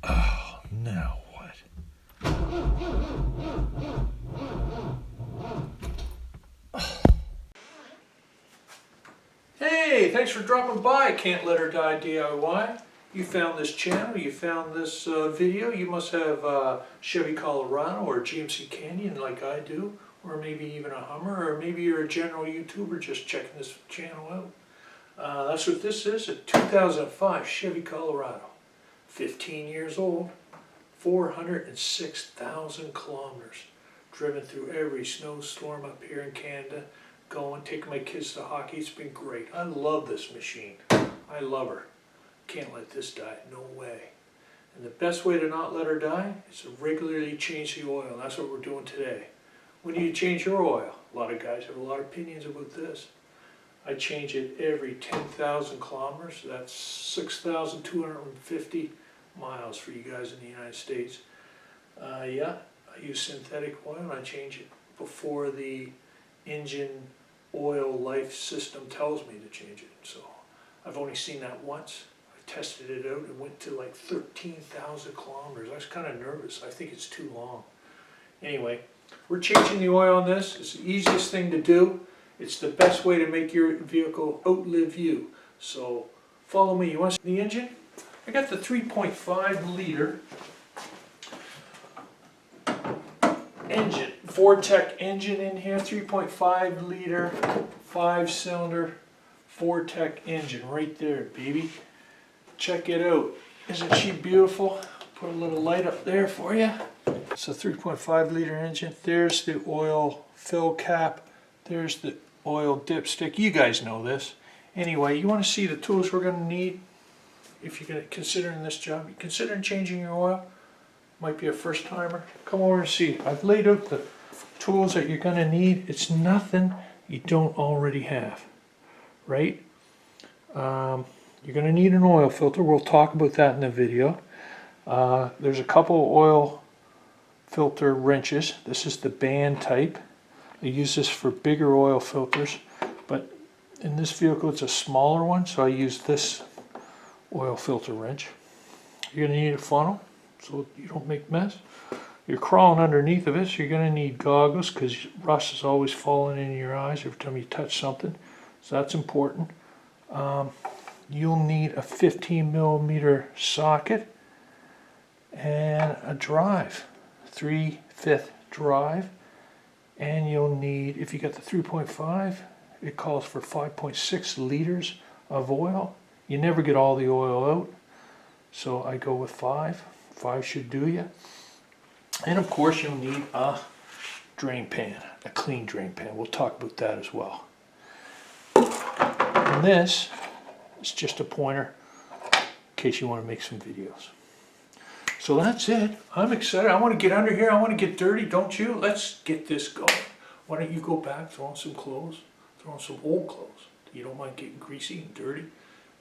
Oh, now what? Hey, thanks for dropping by, Can't Let Her Die DIY. You found this channel, you found this video, you must have Chevy Colorado or GMC Canyon like I do, or maybe even a Hummer, or maybe you're a general YouTuber just checking this channel out. That's what this is, a 2005 Chevy Colorado. 15 years old, 406,000 kilometers. Driven through every snowstorm up here in Canada, taking my kids to hockey. It's been great. I love this machine. I love her. Can't let this die, no way. And the best way to not let her die is to regularly change the oil. And that's what we're doing today. When do you change your oil? A lot of guys have a lot of opinions about this. I change it every 10,000 kilometers. That's 6,250 miles for you guys in the United States. Yeah, I use synthetic oil and I change it before the engine oil life system tells me to change it. So I've only seen that once. I tested it out. It went to like 13,000 kilometers. I was kind of nervous. I think it's too long. Anyway, we're changing the oil on this. It's the easiest thing to do. It's the best way to make your vehicle outlive you. So follow me. You want to see the engine? I got the 3.5 liter engine, Vortec engine in here. 3.5 liter, 5-cylinder Vortec engine right there, baby. Check it out. Isn't she beautiful? Put a little light up there for you. It's a 3.5 liter engine. There's the oil fill cap. There's the oil dipstick. You guys know this. Anyway, you want to see the tools we're going to need if you're considering this job. You're considering changing your oil. Might be a first timer. Come over and see. I've laid out the tools that you're going to need. It's nothing you don't already have, right? You're going to need an oil filter. We'll talk about that in the video. There's a couple oil filter wrenches. This is the band type. I use this for bigger oil filters, but in this vehicle it's a smaller one, so I use this oil filter wrench. You're going to need a funnel so you don't make mess. You're crawling underneath of it, so you're going to need goggles because rust is always falling in your eyes every time you touch something, so that's important. You'll need a 15mm socket and a drive, 3/5 drive. And you'll need, if you got the 3.5, it calls for 5.6 liters of oil. You never get all the oil out, so I go with 5. 5 should do you. And of course you'll need a drain pan, a clean drain pan. We'll talk about that as well. And this is just a pointer in case you want to make some videos. So that's it. I'm excited. I want to get under here. I want to get dirty, don't you? Let's get this going. Why don't you go back, throw on some clothes, throw on some old clothes. You don't mind getting greasy and dirty.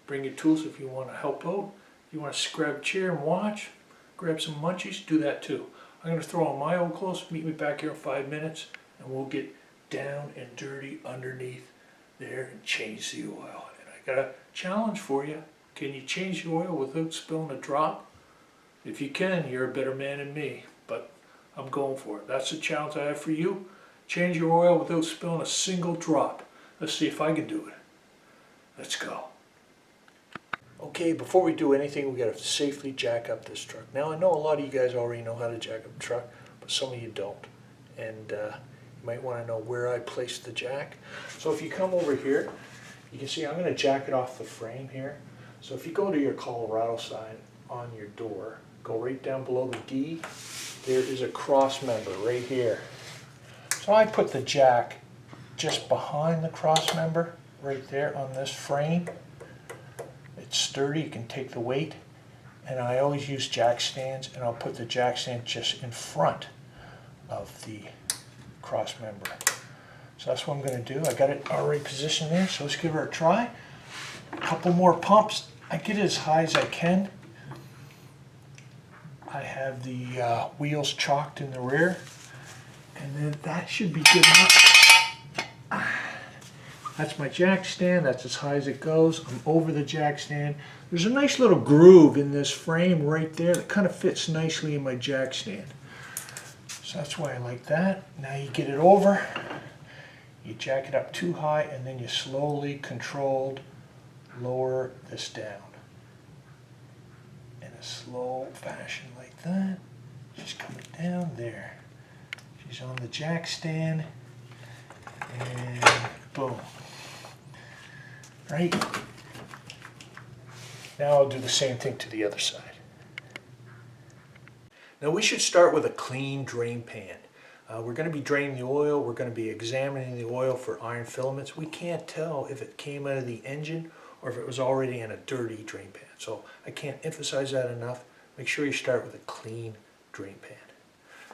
Bring your tools if you want to help out. If you want to grab a chair and watch, grab some munchies, do that too. I'm going to throw on my old clothes. Meet me back here in 5 minutes, and we'll get down and dirty underneath there and change the oil. And I got a challenge for you. Can you change the oil without spilling a drop? If you can, you're a better man than me, but I'm going for it. That's the challenge I have for you. Change your oil without spilling a single drop. Let's see if I can do it. Let's go. Okay, before we do anything, we got to safely jack up this truck. Now, I know a lot of you guys already know how to jack up a truck, but some of you don't. And you might want to know where I placed the jack. So if you come over here, you can see I'm going to jack it off the frame here. So if you go to your Colorado sign on your door, go right down below the D, there is a cross member right here. So I put the jack just behind the cross member right there on this frame. It's sturdy, you can take the weight, and I always use jack stands, and I'll put the jack stand just in front of the cross member. So that's what I'm going to do. I got it already positioned there, so let's give her a try. A couple more pumps. I get it as high as I can. I have the wheels chalked in the rear, and then that should be good enough. That's my jack stand. That's as high as it goes. I'm over the jack stand. There's a nice little groove in this frame right there that kind of fits nicely in my jack stand. So that's why I like that. Now you get it over. You jack it up too high, and then you slowly, controlled, lower this down. In a slow fashion like that. She's coming down there. She's on the jack stand. And boom. Right? Now I'll do the same thing to the other side. Now we should start with a clean drain pan. We're going to be draining the oil. We're going to be examining the oil for iron filaments. We can't tell if it came out of the engine or if it was already in a dirty drain pan. So I can't emphasize that enough. Make sure you start with a clean drain pan.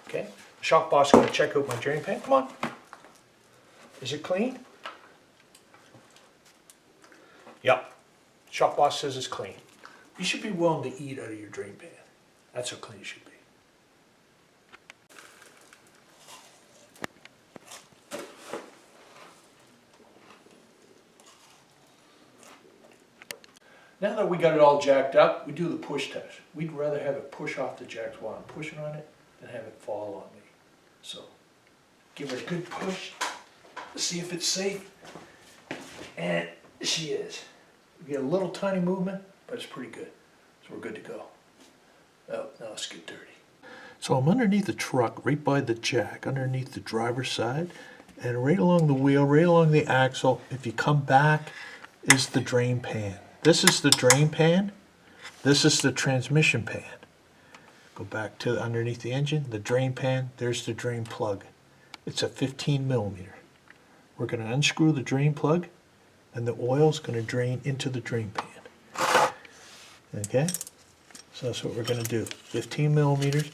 Okay? Shop boss is going to check out my drain pan. Come on. Is it clean? Yep. Shop boss says it's clean. You should be willing to eat out of your drain pan. That's how clean it should be. Now that we got it all jacked up, we do the push test. We'd rather have it push off the jacks while I'm pushing on it than have it fall on me. So give her a good push, see if it's safe, and she is. We get a little tiny movement, but it's pretty good. So we're good to go. Oh, now let's get dirty. So I'm underneath the truck, right by the jack, underneath the driver's side, and right along the wheel, right along the axle. If you come back, is the drain pan. This is the drain pan. This is the transmission pan. Go back to underneath the engine, the drain pan, there's the drain plug. It's a 15 millimeter. We're going to unscrew the drain plug, and the oil's going to drain into the drain pan. Okay? So that's what we're going to do. 15 millimeters,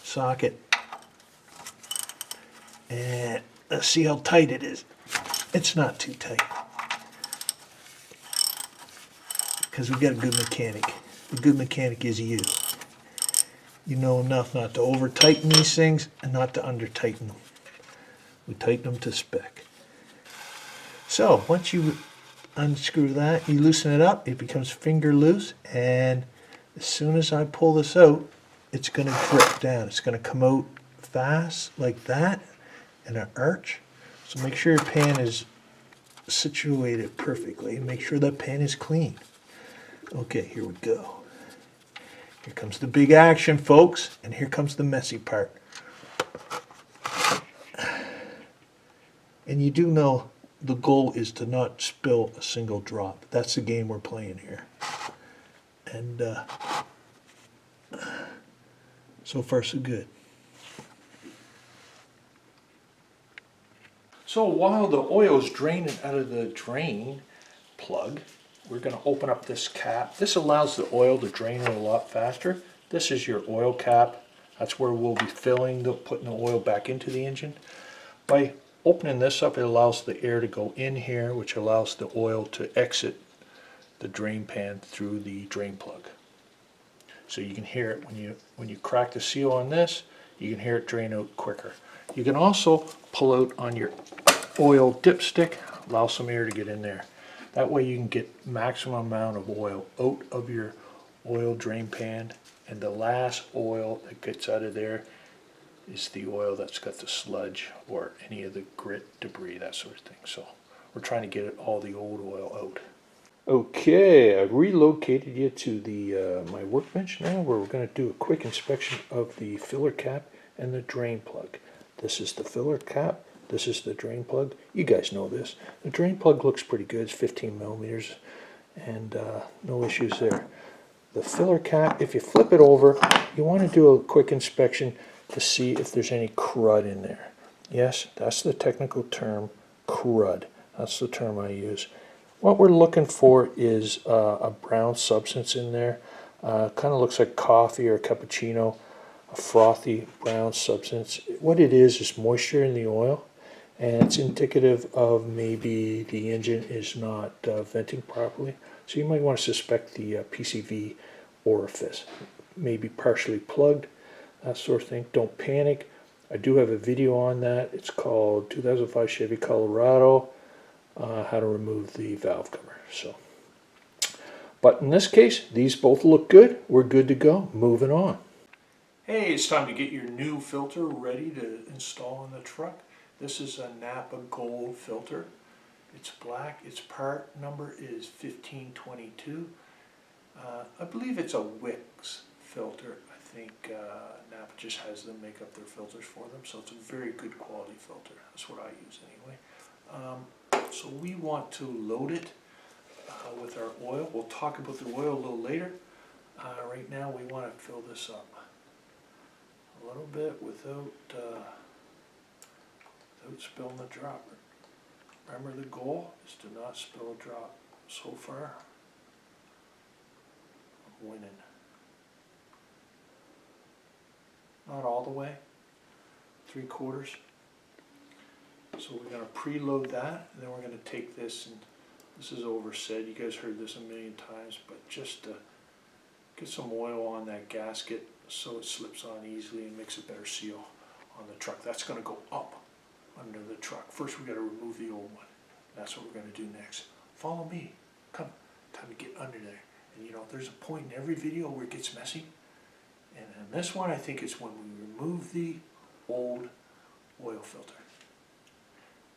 socket, and let's see how tight it is. It's not too tight, because we got a good mechanic. The good mechanic is you. You know enough not to over tighten these things and not to under tighten them. We tighten them to spec. So once you unscrew that, you loosen it up, it becomes finger loose, and as soon as I pull this out, it's going to drip down. It's going to come out fast like that in an arch. So make sure your pan is situated perfectly. Make sure that pan is clean. Okay, here we go. Here comes the big action, folks, and here comes the messy part. And you do know the goal is to not spill a single drop. That's the game we're playing here. And so far so good. So while the oil is draining out of the drain plug, we're going to open up this cap. This allows the oil to drain a lot faster. This is your oil cap. That's where we'll be putting the oil back into the engine. By opening this up, it allows the air to go in here, which allows the oil to exit the drain pan through the drain plug. So you can hear it when you crack the seal on this, you can hear it drain out quicker. You can also pull out on your oil dipstick, allow some air to get in there. That way you can get maximum amount of oil out of your oil drain pan, and the last oil that gets out of there is the oil that's got the sludge or any of the grit, debris, that sort of thing. So we're trying to get all the old oil out. Okay, I've relocated you to the my workbench now, where we're going to do a quick inspection of the filler cap and the drain plug. This is the filler cap. This is the drain plug. You guys know this. The drain plug looks pretty good. It's 15 millimeters, and no issues there. The filler cap, if you flip it over, you want to do a quick inspection to see if there's any crud in there. Yes, that's the technical term, crud. That's the term I use. What we're looking for is a brown substance in there. Kind of looks like coffee or cappuccino, a frothy brown substance. What it is moisture in the oil, and it's indicative of maybe the engine is not venting properly. So you might want to suspect the PCV orifice, maybe partially plugged, that sort of thing. Don't panic. I do have a video on that. It's called 2005 Chevy Colorado. How how to remove the valve cover. So, but in this case, these both look good. We're good to go. Moving on. Hey, it's time to get your new filter ready to install in the truck. This is a Napa Gold filter. It's black. Its part number is 1522. I believe it's a Wix filter. I think Napa just has them make up their filters for them, so it's a very good quality filter. That's what I use anyway. So we want to load it with our oil. We'll talk about the oil a little later. Right now we want to fill this up a little bit without spilling the drop. Remember, the goal is to not spill a drop. So far, I'm winning. Not all the way, 3/4. So we're going to preload that, and then we're going to take this, and this is oversaid. You guys heard this a million times, but just to get some oil on that gasket so it slips on easily and makes a better seal on the truck. That's going to go up under the truck. First we got to remove the old one. That's what we're going to do next. Follow me. Come. Time to get under there. And you know, there's a point in every video where it gets messy. And in this one, I think it's when we remove the old oil filter.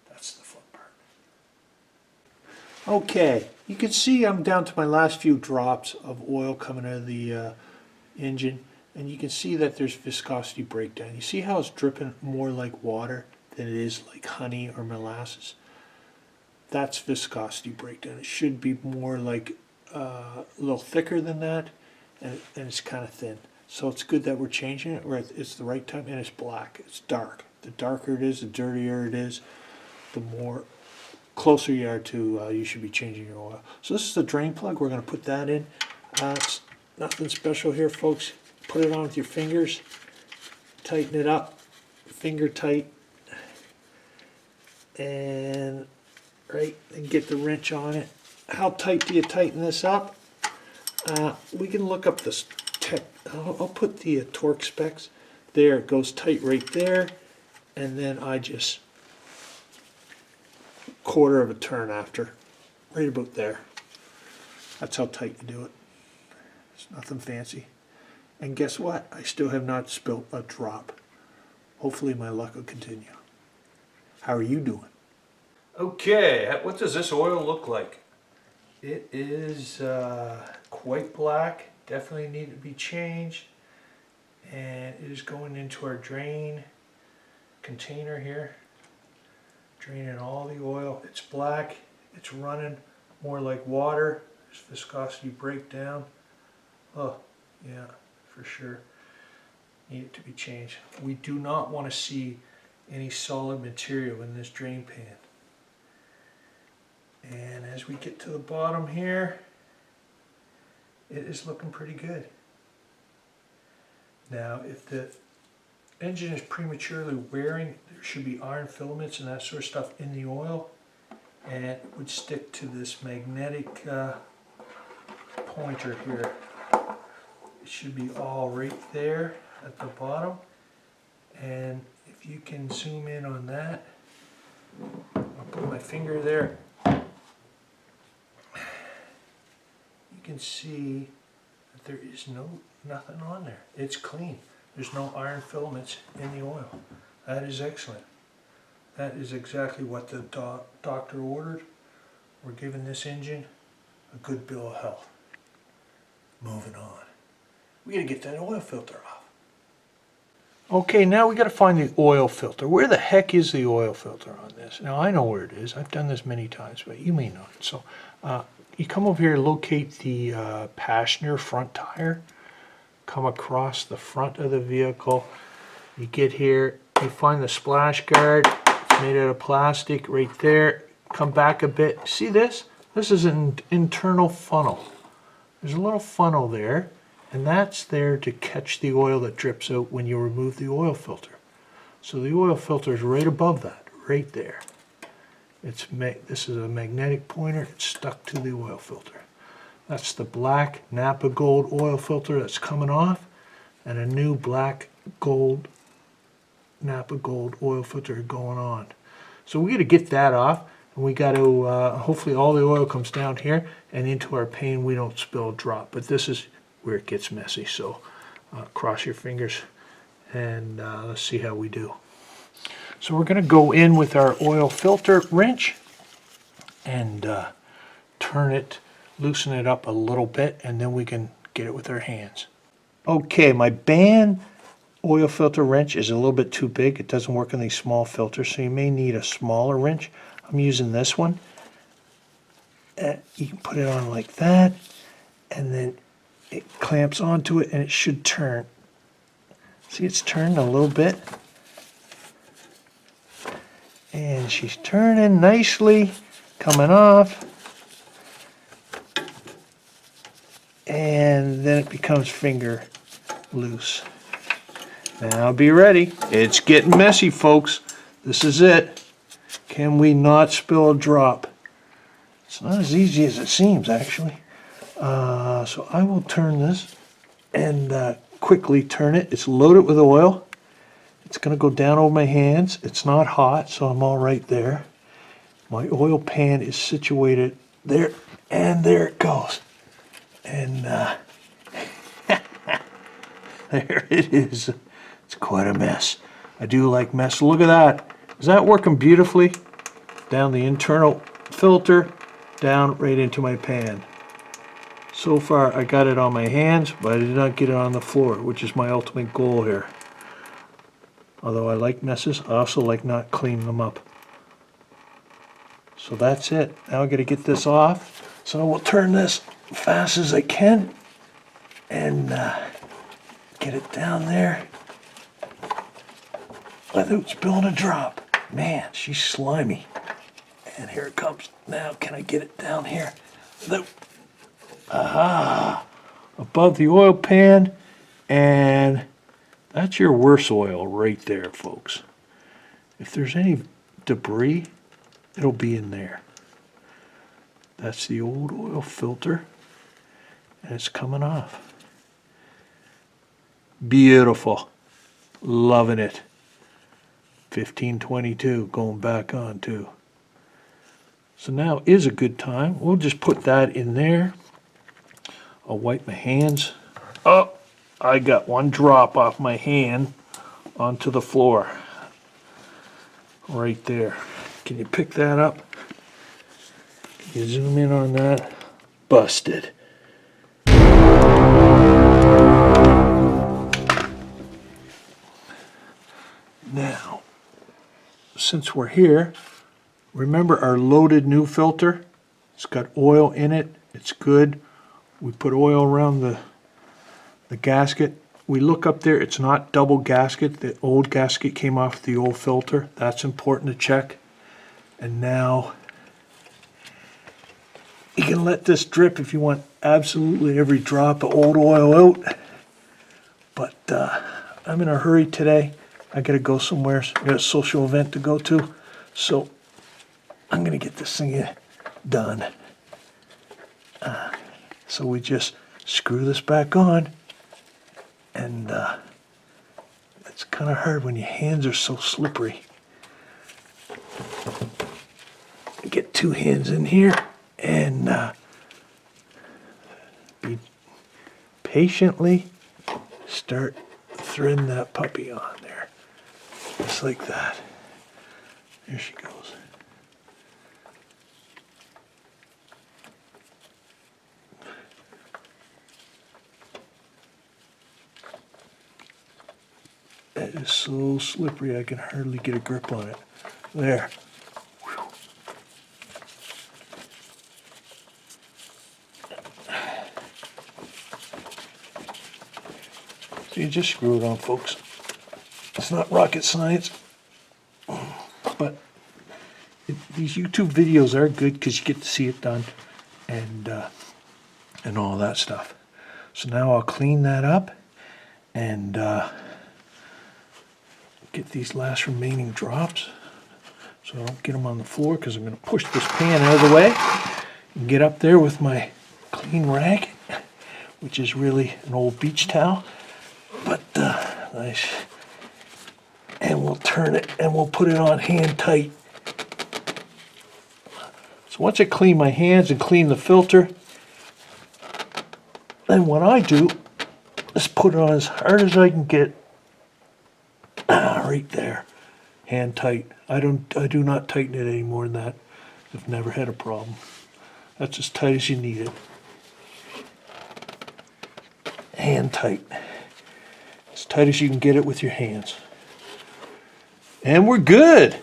That's the fun part. Okay, you can see I'm down to my last few drops of oil coming out of the engine. And you can see that there's viscosity breakdown. You see how it's dripping more like water than it is like honey or molasses? That's viscosity breakdown. It should be more like a little thicker than that, and it's kind of thin. So it's good that we're changing it, where it's the right time, and it's black. It's dark. The darker it is, the dirtier it is, the more closer you are to you should be changing your oil. So this is the drain plug. We're going to put that in. It's nothing special here, folks. Put it on with your fingers, tighten it up, finger tight, and get the wrench on it. How tight do you tighten this up? We can look up this I'll put the torque specs there. It goes tight right there, and then I just 1/4 of a turn after, right about there. That's how tight you do it. It's nothing fancy. And guess what? I still have not spilt a drop. Hopefully my luck will continue. How are you doing? Okay, what does this oil look like? It is quite black, definitely need to be changed. And it is going into our drain container here. Draining all the oil. It's black, it's running more like water. There's viscosity breakdown. Oh, yeah. For sure, need it to be changed. We do not want to see any solid material in this drain pan. And as we get to the bottom here, it is looking pretty good. Now, if the engine is prematurely wearing, there should be iron filaments and that sort of stuff in the oil, and it would stick to this magnetic pointer here. It should be all right there at the bottom, and if you can zoom in on that, I'll put my finger there. You can see that there is nothing on there. It's clean. There's no iron filaments in the oil. That is excellent. That is exactly what the doctor ordered. We're giving this engine a good bill of health. Moving on. We gotta get that oil filter off. Okay, now we gotta find the oil filter. Where the heck is the oil filter on this? Now I know where it is. I've done this many times, but you may not. So you come over here, locate the passenger front tire, come across the front of the vehicle. You get here, you find the splash guard. It's made out of plastic right there. Come back a bit. See this? This is an internal funnel. There's a little funnel there. And that's there to catch the oil that drips out when you remove the oil filter. So the oil filter is right above that, right there. This is a magnetic pointer. It's stuck to the oil filter. That's the black Napa Gold oil filter that's coming off, and a new black gold Napa Gold oil filter going on. So we got to get that off. And we got to, hopefully all the oil comes down here and into our pan, we don't spill a drop. But this is where it gets messy, so cross your fingers and let's see how we do. So we're going to go in with our oil filter wrench and turn it, loosen it up a little bit, and then we can get it with our hands. Okay, my band oil filter wrench is a little bit too big. It doesn't work on these small filters, so you may need a smaller wrench. I'm using this one. You can put it on like that, and then it clamps onto it, and it should turn. See, it's turned a little bit. And she's turning nicely, coming off. And then it becomes finger loose. Now be ready. It's getting messy, folks. This is it. Can we not spill a drop? It's not as easy as it seems, actually. So I will turn this and quickly turn it. It's loaded with oil. It's going to go down over my hands. It's not hot, so I'm all right there. My oil pan is situated there, and there it goes. And there it is. It's quite a mess. I do like mess. Look at that. Is that working beautifully? Down the internal filter, down right into my pan. So far, I got it on my hands, but I did not get it on the floor, which is my ultimate goal here. Although I like messes, I also like not cleaning them up. So that's it. Now I got to get this off. So I will turn this fast as I can and get it down there without spilling a drop. Man, she's slimy. And here it comes. Now can I get it down here without... Aha! Above the oil pan, and that's your worst oil right there, folks. If there's any debris, it'll be in there. That's the old oil filter, and it's coming off. Beautiful. Loving it. 1522 going back on too. So now is a good time. We'll just put that in there. I'll wipe my hands. Oh, I got one drop off my hand onto the floor. Right there. Can you pick that up? Can you zoom in on that? Busted. Now, since we're here, remember our loaded new filter? It's got oil in it. It's good. We put oil around the gasket. We look up there, it's not double gasket. The old gasket came off the old filter. That's important to check. And now you can let this drip if you want absolutely every drop of old oil out. But I'm in a hurry today. I gotta go somewhere. I got a social event to go to. So I'm gonna get this thing done. So we just screw this back on, and it's kind of hard when your hands are so slippery. Get two hands in here and be patiently start threading that puppy on there, just like that. There she goes. It is so slippery I can hardly get a grip on it. There. Whew. So you just screw it on, folks. It's not rocket science, but these YouTube videos are good because you get to see it done and all that stuff. So now I'll clean that up and get these last remaining drops so I don't get them on the floor, because I'm going to push this pan out of the way and get up there with my clean rag, which is really an old beach towel, but nice. And we'll turn it and we'll put it on hand tight. So once I clean my hands and clean the filter, then what I do is put it on as hard as I can get. Right there, hand tight. I do not tighten it any more than that. I've never had a problem. That's as tight as you need it. Hand tight. As tight as you can get it with your hands. And we're good.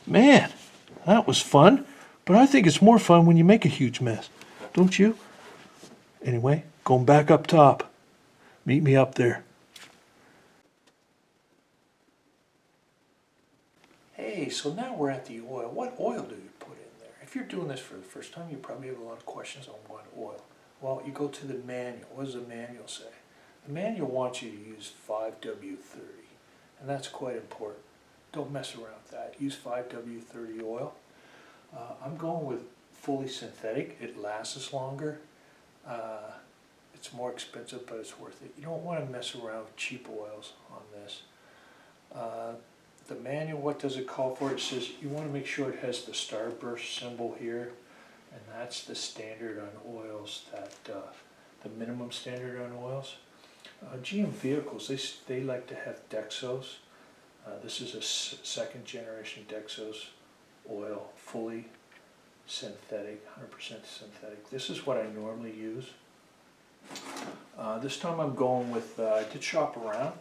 Man, that was fun. But I think it's more fun when you make a huge mess. Don't you? Anyway, going back up top. Meet me up there. Hey, so now we're at the oil. What oil do you put in there? If you're doing this for the first time, you probably have a lot of questions on what oil. Well, you go to the manual. What does the manual say? The manual wants you to use 5W30, and that's quite important. Don't mess around with that. Use 5W30 oil. I'm going with fully synthetic. It lasts longer. It's more expensive, but it's worth it. You don't want to mess around with cheap oils on this. The manual, what does it call for? It says you want to make sure it has the starburst symbol here, and that's the standard on oils, that the minimum standard on oils. GM vehicles, they like to have Dexos. This is a second generation Dexos oil, fully synthetic, 100% synthetic. This is what I normally use. This time I'm going with, I did shop around,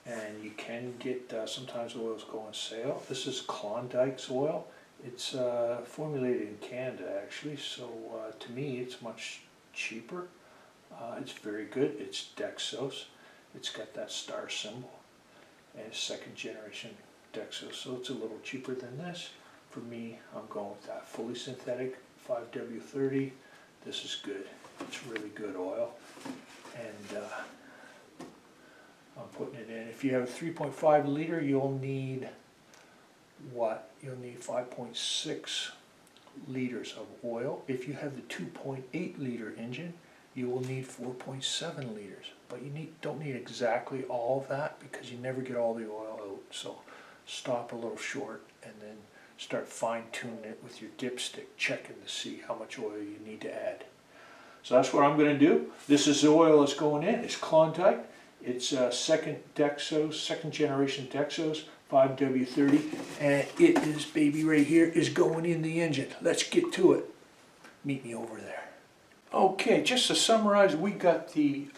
and you can get, sometimes oils go on sale. This is Klondike's oil. It's formulated in Canada actually, so to me it's much cheaper. It's very good. It's Dexos. It's got that star symbol, and it's second generation Dexos, so it's a little cheaper than this. For me, I'm going with that fully synthetic 5W30. This is good. It's really good oil, and I'm putting it in. If you have a 3.5 liter, you'll need what? You'll need 5.6 liters of oil. If you have the 2.8 liter engine, you will need 4.7 liters. But you don't need exactly all of that, because you never get all the oil out. So stop a little short and then start fine-tuning it with your dipstick, checking to see how much oil you need to add. So that's what I'm going to do. This is the oil that's going in. It's Klondike. It's second generation Dexos, 5W30, and it is, baby, right here is going in the engine. Let's get to it. Meet me over there. Okay, just to summarize, we got the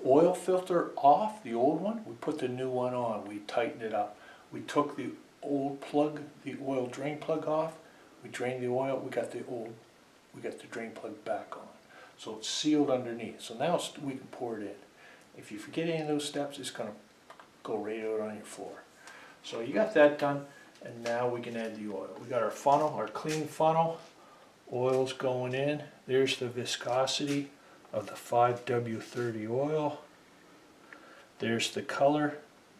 oil filter off, the old one. We put the new one on. We tightened it up. We took the old plug, the oil drain plug off. We drained the oil. We got the drain plug back on. So it's sealed underneath. So now we can pour it in. If you forget any of those steps, it's going to go right out on your floor. So you got that done, and now we can add the oil. We got our funnel, our clean funnel. Oil's going in. There's the viscosity of the 5W30 oil. There's the color.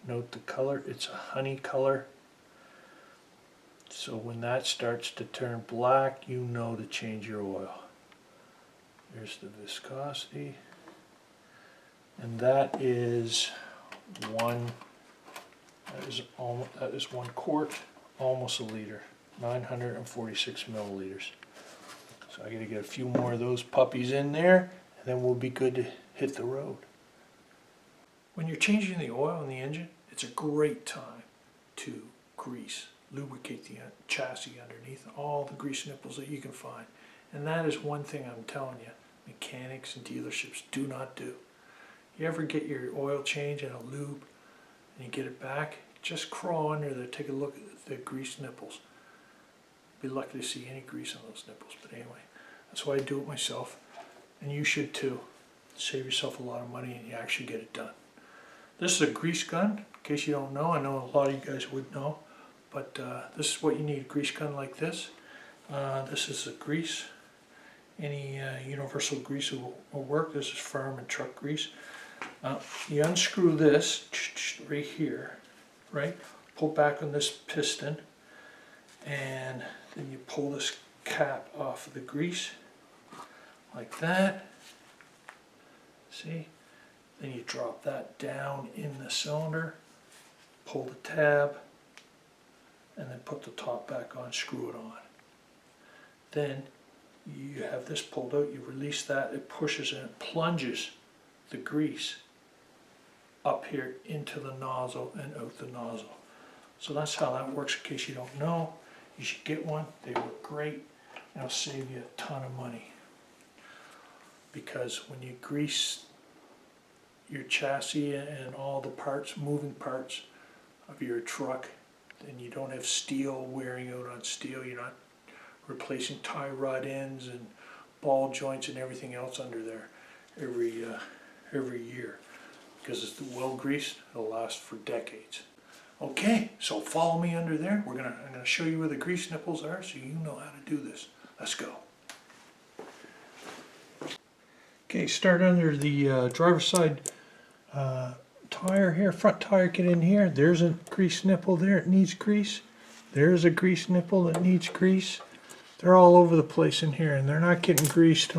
Note the color. It's a honey color. So when that starts to turn black, you know to change your oil. There's the viscosity. And that is 1 quart, almost a liter, 946 milliliters. So I got to get a few more of those puppies in there, and then we'll be good to hit the road. When you're changing the oil in the engine, it's a great time to grease, lubricate the chassis underneath, all the grease nipples that you can find. And that is one thing I'm telling you, mechanics and dealerships do not do. You ever get your oil change in a lube and you get it back, just crawl under there, take a look at the grease nipples. Be lucky to see any grease on those nipples, but anyway, that's why I do it myself, and you should too. Save yourself a lot of money and you actually get it done. This is a grease gun, in case you don't know. I know a lot of you guys would know, but this is what you need, a grease gun like this. This is a grease. Any universal grease will work. This is firm and truck grease. You unscrew this right here, right? Pull back on this piston, and then you pull this cap off of the grease like that. See? Then you drop that down in the cylinder, pull the tab, and then put the top back on, screw it on. Then you have this pulled out, you release that, it pushes and it plunges the grease up here into the nozzle and out the nozzle. So that's how that works. In case you don't know, you should get one. They work great and it'll save you a ton of money. Because when you grease your chassis and all the parts, moving parts of your truck, then you don't have steel wearing out on steel. You're not replacing tie rod ends and ball joints and everything else under there every year. Because it's well greased, it'll last for decades. Okay, so follow me under there. I'm gonna show you where the grease nipples are so you know how to do this. Let's go. Okay, start under the driver's side tire here, front tire, get in here. There's a grease nipple there, it needs grease. There's a grease nipple that needs grease. They're all over the place in here and they're not getting greased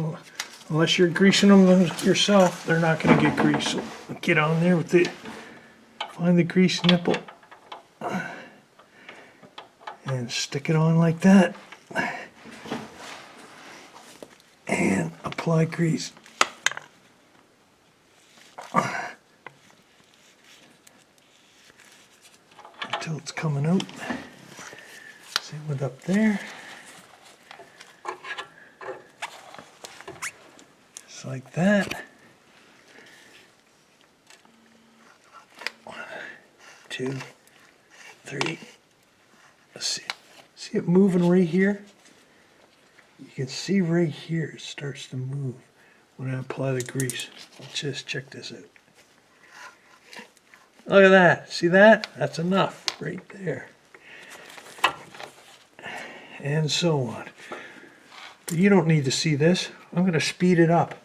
unless you're greasing them yourself. They're not going to get greased. So get on there with it, find the grease nipple and stick it on like that and apply grease. Until it's coming out. Same with up there. Just like that. 1, 2, 3. Let's see. See it moving right here? You can see right here it starts to move when I apply the grease. Let's just check this out. Look at that. See that? That's enough right there. And so on. But you don't need to see this. I'm going to speed it up.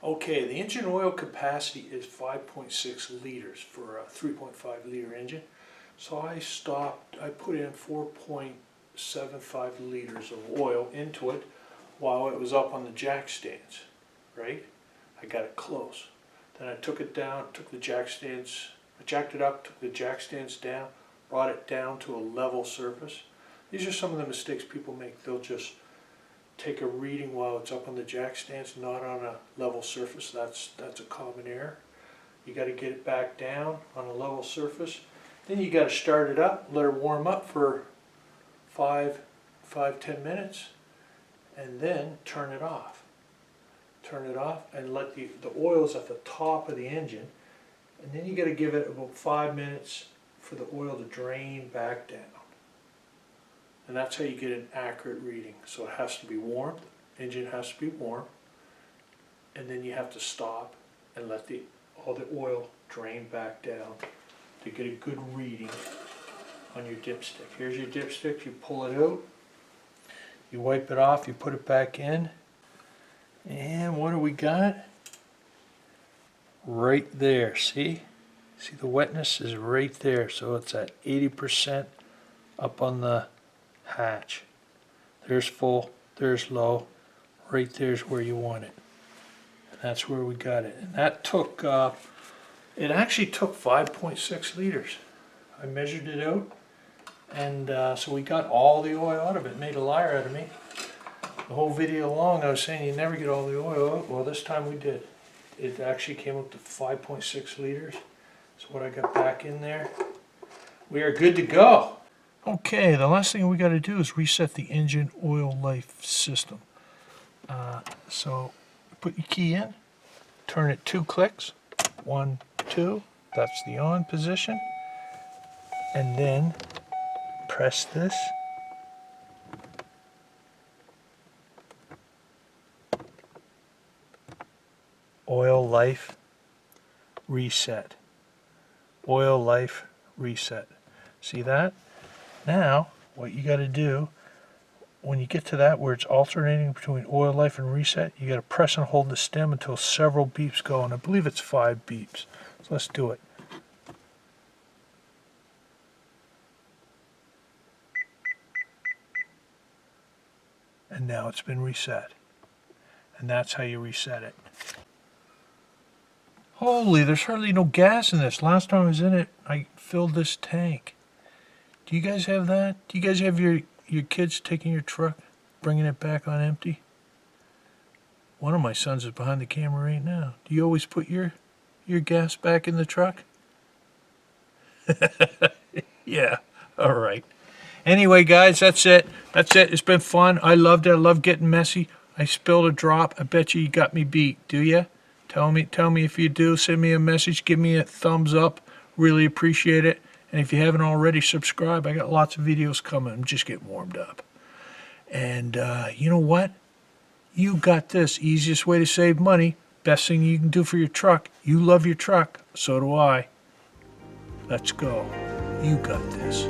Okay, the engine oil capacity is 5.6 liters for a 3.5 liter engine. So I put in 4.75 liters of oil into it while it was up on the jack stands, right? I got it close. Then I took it down, took the jack stands, I jacked it up, took the jack stands down, brought it down to a level surface. These are some of the mistakes people make. They'll just take a reading while it's up on the jack stands, not on a level surface. That's a common error. You got to get it back down on a level surface. Then you got to start it up, let it warm up for 5-10 minutes, and then turn it off. Turn it off and let the oil's at the top of the engine, and then you got to give it about 5 minutes for the oil to drain back down. And that's how you get an accurate reading. So it has to be warm, the engine has to be warm, and then you have to stop and let all the oil drain back down to get a good reading on your dipstick. Here's your dipstick, you pull it out, you wipe it off, you put it back in, and what do we got? Right there, see? See the wetness is right there, so it's at 80% up on the hatch. There's full, there's low, right there's where you want it. And that's where we got it. And that took, it actually took 5.6 liters. I measured it out, and so we got all the oil out of it. Made a liar out of me. The whole video long I was saying you never get all the oil out. Well, this time we did. It actually came up to 5.6 liters. So what I got back in there, we are good to go. Okay, the last thing we got to do is reset the engine oil life system. So put your key in, turn it 2 clicks, 1, 2, that's the on position, and then press this. Oil life reset. Oil life reset. See that? Now, what you got to do, when you get to that where it's alternating between oil life and reset, you got to press and hold the stem until several beeps go, and I believe it's 5 beeps. So let's do it. And now it's been reset. And that's how you reset it. Holy, there's hardly no gas in this. Last time I was in it, I filled this tank. Do you guys have that? Do you guys have your kids taking your truck, bringing it back on empty? One of my sons is behind the camera right now. Do you always put your gas back in the truck? Yeah, all right. Anyway, guys, that's it. That's it. It's been fun. I loved it. I love getting messy. I spilled a drop. I bet you got me beat. Do you? Tell me if you do. Send me a message. Give me a thumbs up. Really appreciate it. And if you haven't already, subscribe. I got lots of videos coming. I'm just getting warmed up. And you know what? You got this. Easiest way to save money. Best thing you can do for your truck. You love your truck. So do I. Let's go. You got this.